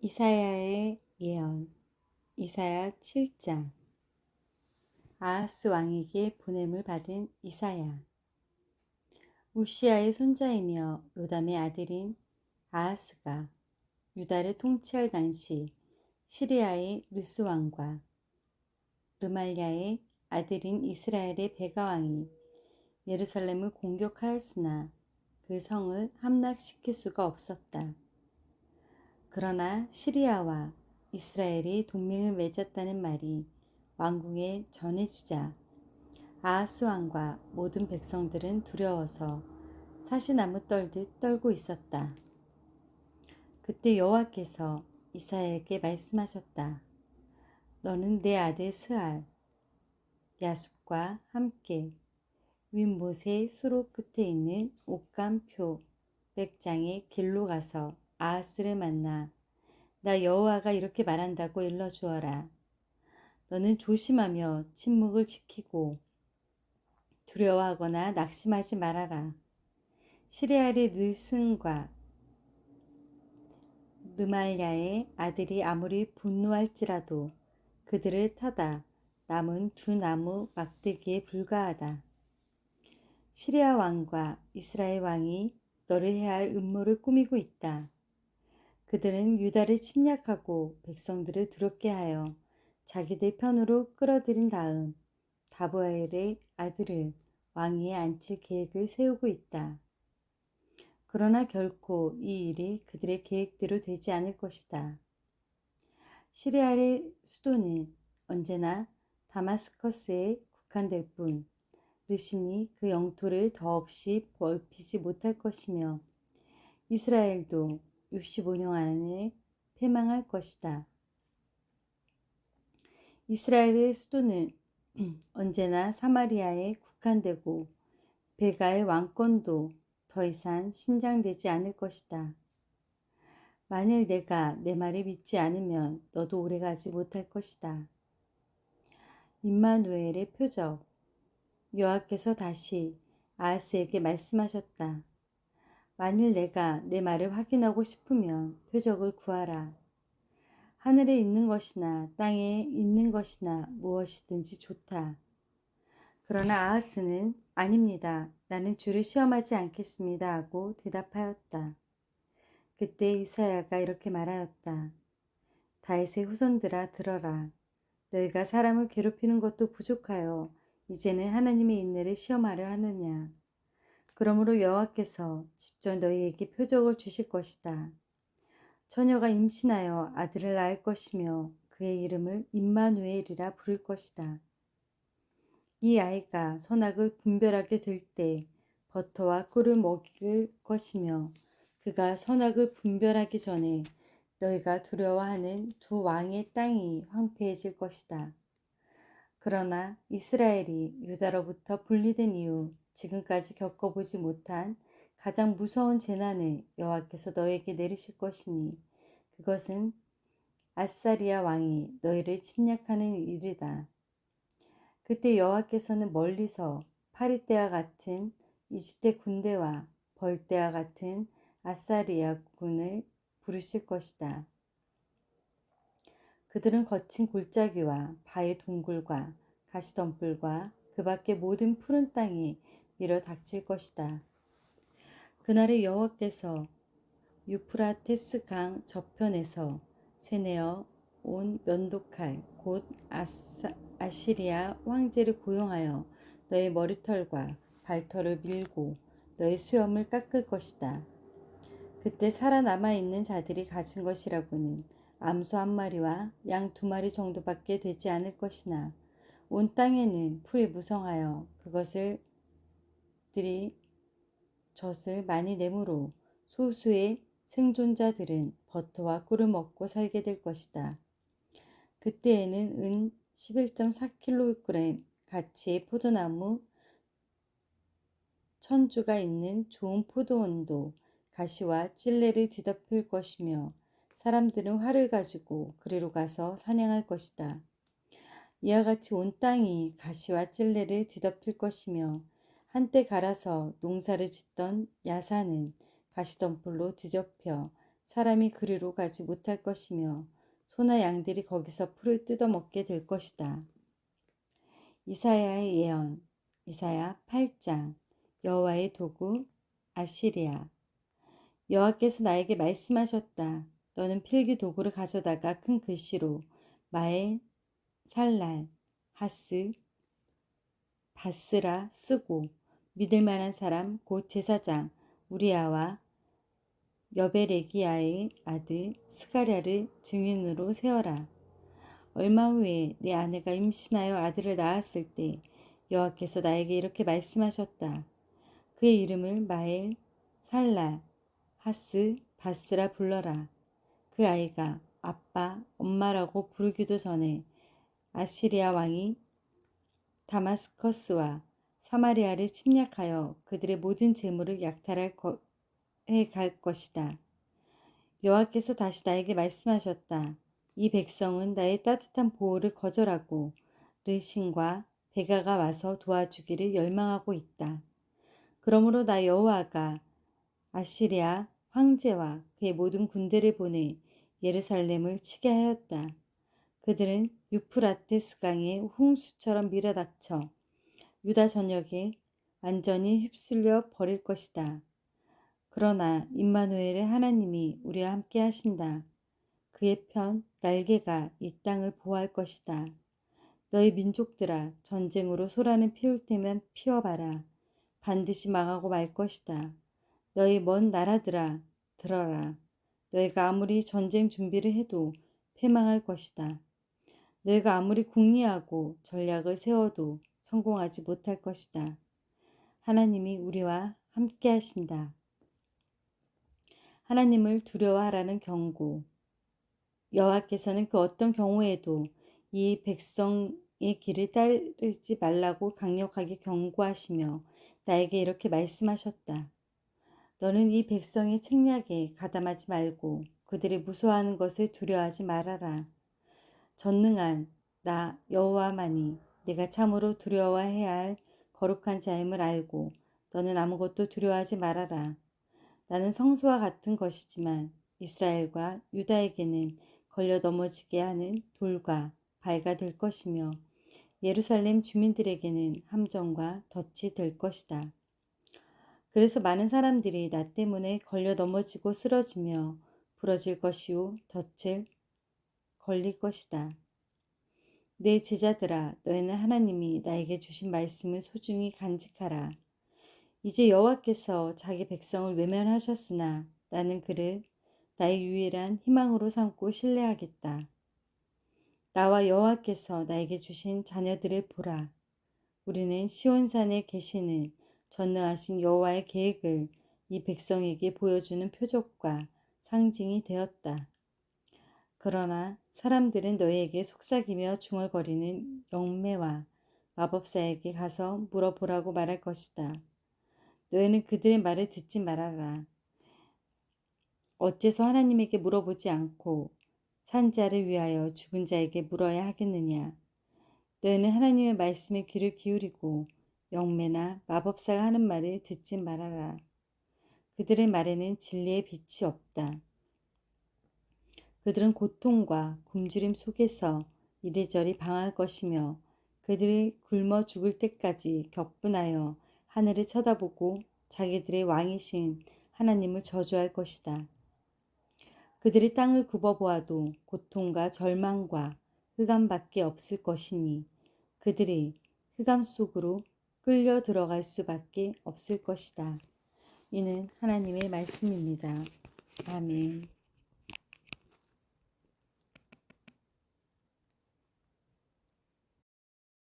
이사야의 예언. 이사야 7장. 아하스 왕에게 보냄을 받은 이사야. 우시아의 손자이며 요담의 아들인 아하스가 유다를 통치할 당시 시리아의 르스 왕과 르말랴의 아들인 이스라엘의 베가 왕이 예루살렘을 공격하였으나 그 성을 함락시킬 수가 없었다. 그러나 시리아와 이스라엘이 동맹을 맺었다는 말이 왕궁에 전해지자 아하스 왕과 모든 백성들은 두려워서 사시나무 떨듯 떨고 있었다. 그때 여호와께서 이사야에게 말씀하셨다. 너는 내 아들 스알 야숲과 함께 윗못의 수로 끝에 있는 옥감표 백장의 길로 가서 아하스를 만나 나 여호와가 이렇게 말한다고 일러주어라. 너는 조심하며 침묵을 지키고 두려워하거나 낙심하지 말아라. 시리아의 르슨과 르말랴의 아들이 아무리 분노할지라도 그들을 타다 남은 두 나무 막대기에 불과하다. 시리아 왕과 이스라엘 왕이 너를 해할 음모를 꾸미고 있다. 그들은 유다를 침략하고 백성들을 두렵게 하여 자기들 편으로 끌어들인 다음 다보엘의 아들을 왕위에 앉힐 계획을 세우고 있다. 그러나 결코 이 일이 그들의 계획대로 되지 않을 것이다. 시리아의 수도는 언제나 다마스커스에 국한될 뿐 르신이 그 영토를 더없이 넓히지 못할 것이며 이스라엘도 65년 안에 패망할 것이다. 이스라엘의 수도는 언제나 사마리아에 국한되고 베가의 왕권도 더 이상 신장되지 않을 것이다. 만일 내가 내 말을 믿지 않으면 너도 오래가지 못할 것이다. 임마누엘의 표적. 여호와께서 다시 아하스에게 말씀하셨다. 만일 내가 내 말을 확인하고 싶으면 표적을 구하라. 하늘에 있는 것이나 땅에 있는 것이나 무엇이든지 좋다. 그러나 아하스는 아닙니다. 나는 주를 시험하지 않겠습니다 하고 대답하였다. 그때 이사야가 이렇게 말하였다. 다윗의 후손들아 들어라. 너희가 사람을 괴롭히는 것도 부족하여 이제는 하나님의 인내를 시험하려 하느냐. 그러므로 여호와께서 직접 너희에게 표적을 주실 것이다. 처녀가 임신하여 아들을 낳을 것이며 그의 이름을 임마누엘이라 부를 것이다. 이 아이가 선악을 분별하게 될 때 버터와 꿀을 먹일 것이며 그가 선악을 분별하기 전에 너희가 두려워하는 두 왕의 땅이 황폐해질 것이다. 그러나 이스라엘이 유다로부터 분리된 이후 지금까지 겪어보지 못한 가장 무서운 재난을 여호와께서 너에게 내리실 것이니 그것은 아사리아 왕이 너희를 침략하는 일이다. 그때 여호와께서는 멀리서 파리 때와 같은 이집트 군대와 벌 때와 같은 아사리아 군을 부르실 것이다. 그들은 거친 골짜기와 바위 동굴과 가시덤불과 그 밖의 모든 푸른 땅에 밀어 닥칠 것이다. 그날에 여호와께서 유프라테스 강 저편에서 새내어 온 면도칼 곧 아시리아 황제를 고용하여 너의 머리털과 발털을 밀고 너의 수염을 깎을 것이다. 그때 살아남아 있는 자들이 가진 것이라고는 암소 한 마리와 양 두 마리 정도밖에 되지 않을 것이나 온 땅에는 풀이 무성하여 그것들이 젖을 많이 내므로 소수의 생존자들은 버터와 꿀을 먹고 살게 될 것이다. 그때에는 은 11.4kg 가치의 포도나무 1000주가 있는 좋은 포도원도 가시와 찔레를 뒤덮을 것이며 사람들은 활을 가지고 그리로 가서 사냥할 것이다. 이와 같이 온 땅이 가시와 찔레를 뒤덮일 것이며 한때 갈아서 농사를 짓던 야산은 가시덤불로 뒤덮여 사람이 그리로 가지 못할 것이며 소나 양들이 거기서 풀을 뜯어먹게 될 것이다. 이사야의 예언. 이사야 8장. 여호와의 도구 아시리아. 여호와께서 나에게 말씀하셨다. 너는 필기 도구를 가져다가 큰 글씨로 마에 살랄 하스 바스라 쓰고 믿을 만한 사람 곧 제사장 우리아와 여베레기야의 아들 스가랴를 증인으로 세워라. 얼마 후에 내 아내가 임신하여 아들을 낳았을 때 여호와께서 나에게 이렇게 말씀하셨다. 그의 이름을 마엘 살랄 하스 바스라 불러라. 그 아이가 아빠, 엄마라고 부르기도 전에 아시리아 왕이 다마스커스와 사마리아를 침략하여 그들의 모든 재물을 약탈해 갈 것이다. 여호와께서 다시 나에게 말씀하셨다. 이 백성은 나의 따뜻한 보호를 거절하고 르신과 베가가 와서 도와주기를 열망하고 있다. 그러므로 나 여호와가 아시리아 황제와 그의 모든 군대를 보내 예루살렘을 치게 하였다. 그들은 유프라테스 강의 홍수처럼 밀어닥쳐 유다 전역에 완전히 휩쓸려 버릴 것이다. 그러나 임마누엘의 하나님이 우리와 함께 하신다. 그의 편 날개가 이 땅을 보호할 것이다. 너희 민족들아 전쟁으로 소란을 피울 때면 피워봐라. 반드시 망하고 말 것이다. 너희 먼 나라들아 들어라. 너희가 아무리 전쟁 준비를 해도 패망할 것이다. 너희가 아무리 궁리하고 전략을 세워도 성공하지 못할 것이다. 하나님이 우리와 함께 하신다. 하나님을 두려워하라는 경고. 여호와께서는 그 어떤 경우에도 이 백성의 길을 따르지 말라고 강력하게 경고하시며 나에게 이렇게 말씀하셨다. 너는 이 백성의 책략에 가담하지 말고 그들이 무서워하는 것을 두려워하지 말아라. 전능한 나 여호와만이 내가 참으로 두려워해야 할 거룩한 자임을 알고 너는 아무것도 두려워하지 말아라. 나는 성소와 같은 것이지만 이스라엘과 유다에게는 걸려 넘어지게 하는 돌과 발가 될 것이며 예루살렘 주민들에게는 함정과 덫이 될 것이다. 그래서 많은 사람들이 나 때문에 걸려 넘어지고 쓰러지며 부러질 것이요 덫을 걸릴 것이다. 내 제자들아 너희는 하나님이 나에게 주신 말씀을 소중히 간직하라. 이제 여호와께서 자기 백성을 외면하셨으나 나는 그를 나의 유일한 희망으로 삼고 신뢰하겠다. 나와 여호와께서 나에게 주신 자녀들을 보라. 우리는 시온산에 계시는 전능하신 여호와의 계획을 이 백성에게 보여주는 표적과 상징이 되었다. 그러나 사람들은 너희에게 속삭이며 중얼거리는 영매와 마법사에게 가서 물어보라고 말할 것이다. 너희는 그들의 말을 듣지 말아라. 어째서 하나님에게 물어보지 않고 산자를 위하여 죽은 자에게 물어야 하겠느냐. 너희는 하나님의 말씀에 귀를 기울이고 영매나 마법사가 하는 말을 듣지 말아라. 그들의 말에는 진리의 빛이 없다. 그들은 고통과 굶주림 속에서 이리저리 방황할 것이며 그들이 굶어 죽을 때까지 격분하여 하늘을 쳐다보고 자기들의 왕이신 하나님을 저주할 것이다. 그들이 땅을 굽어보아도 고통과 절망과 흑암밖에 없을 것이니 그들이 흑암 속으로 끌려 들어갈 수밖에 없을 것이다. 이는 하나님의 말씀입니다. 아멘.